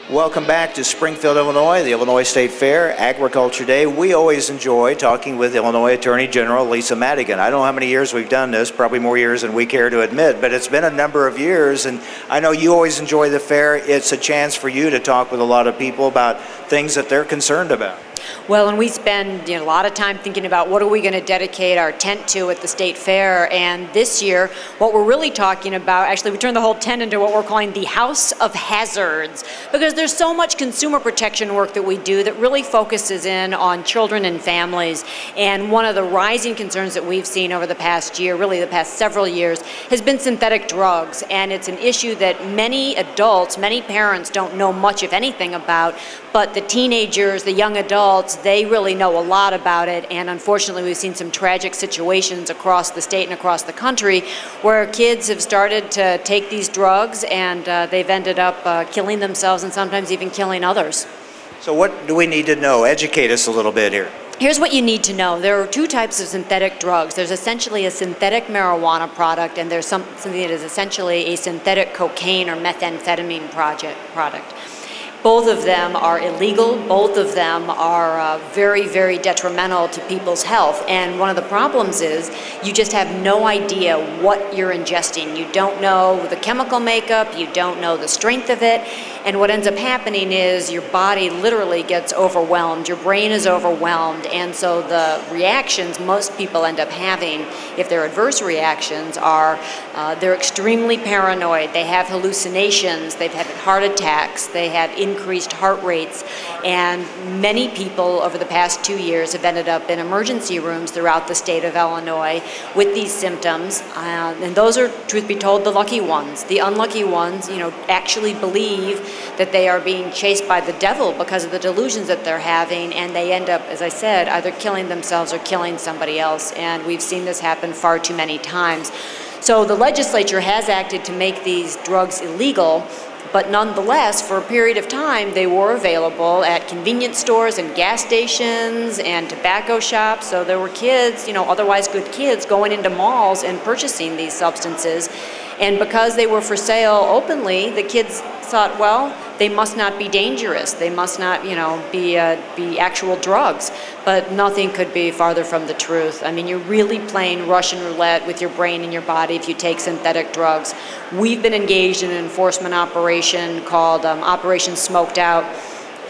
Welcome back to Springfield, Illinois, the Illinois State Fair, Agriculture Day. We always enjoy talking with Illinois Attorney General Lisa Madigan. I don't know how many years we've done this, probably more years than we care to admit, but it's been a number of years, and I know you always enjoy the fair. It's a chance for you to talk with a lot of people about things that they're concerned about. Well, and we spend a lot of time thinking about what are we going to dedicate our tent to at the State Fair. And this year, what we're really talking about, actually we turned the whole tent into what we're calling the House of Hazards, because there's so much consumer protection work that we do that really focuses in on children and families. And one of the rising concerns that we've seen over the past year, really the past several years, has been synthetic drugs. And it's an issue that many adults, many parents don't know much, if anything, about, but the teenagers, the young adults, they really know a lot about it. And unfortunately, we've seen some tragic situations across the state and across the country where kids have started to take these drugs and they've ended up killing themselves and sometimes even killing others. So what do we need to know? Educate us a little bit here. Here's what you need to know. There are two types of synthetic drugs. There's essentially a synthetic marijuana product, and there's something that is essentially a synthetic cocaine or methamphetamine product. Both of them are illegal. Both of them are very, very detrimental to people's health. And one of the problems is you just have no idea what you're ingesting. You don't know the chemical makeup. You don't know the strength of it. And what ends up happening is your body literally gets overwhelmed. Your brain is overwhelmed. And so the reactions most people end up having, if they're adverse reactions, are they're extremely paranoid. They have hallucinations. They've had heart attacks. They have increased heart rates, and many people over the past 2 years have ended up in emergency rooms throughout the state of Illinois with these symptoms, and those are, truth be told, the lucky ones. The unlucky ones, actually believe that they are being chased by the devil because of the delusions that they're having, and they end up, as I said, either killing themselves or killing somebody else, and we've seen this happen far too many times. So the legislature has acted to make these drugs illegal, but nonetheless, for a period of time, they were available at convenience stores and gas stations and tobacco shops. So there were kids, otherwise good kids, going into malls and purchasing these substances. And because they were for sale openly, the kids thought, well, they must not be dangerous. They must not, be actual drugs. But nothing could be farther from the truth. I mean, you're really playing Russian roulette with your brain and your body if you take synthetic drugs. We've been engaged in an enforcement operation called Operation Smoked Out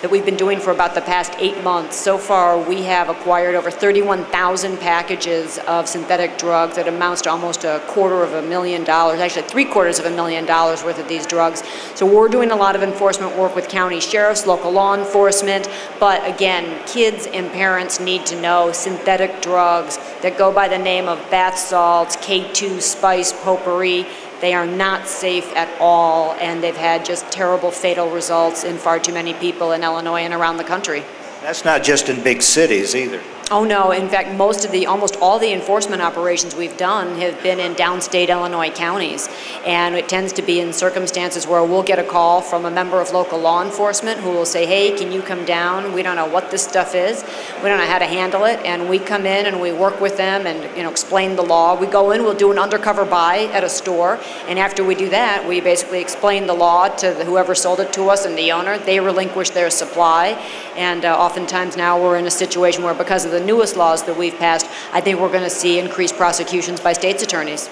that we've been doing for about the past 8 months. So far, we have acquired over 31,000 packages of synthetic drugs that amounts to almost $250,000, actually $750,000 worth of these drugs. So we're doing a lot of enforcement work with county sheriffs, local law enforcement, but again, kids and parents need to know synthetic drugs that go by the name of bath salts, K2, spice, potpourri. They are not safe at all, and they've had just terrible, fatal results in far too many people in Illinois and around the country. That's not just in big cities either. Oh no, in fact, almost all the enforcement operations we've done have been in downstate Illinois counties. And it tends to be in circumstances where we'll get a call from a member of local law enforcement who will say, hey, can you come down? We don't know what this stuff is. We don't know how to handle it. And we come in and we work with them and explain the law. We go in, we'll do an undercover buy at a store. And after we do that, we basically explain the law to whoever sold it to us and the owner. They relinquish their supply. And oftentimes now we're in a situation where, because of the newest laws that we've passed, I think we're going to see increased prosecutions by state's attorneys.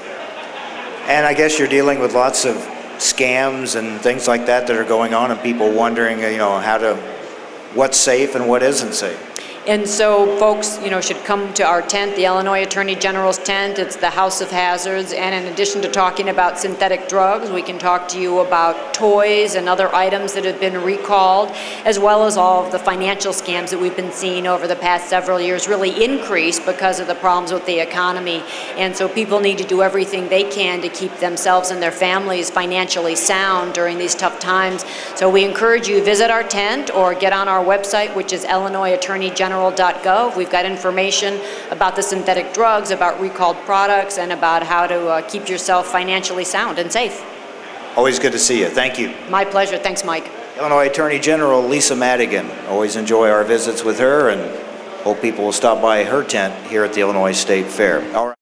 And I guess you're dealing with lots of scams and things like that are going on, and people wondering, what's safe and what isn't safe. And so folks, should come to our tent, the Illinois Attorney General's tent. It's the House of Hazards. And in addition to talking about synthetic drugs, we can talk to you about toys and other items that have been recalled, as well as all of the financial scams that we've been seeing over the past several years really increase because of the problems with the economy. And so people need to do everything they can to keep themselves and their families financially sound during these tough times. So we encourage you to visit our tent or get on our website, which is illinoisattorneygeneral.gov. We've got information about the synthetic drugs, about recalled products, and about how to keep yourself financially sound and safe. Always good to see you. Thank you. My pleasure. Thanks, Mike. Illinois Attorney General Lisa Madigan. Always enjoy our visits with her, and hope people will stop by her tent here at the Illinois State Fair. All right.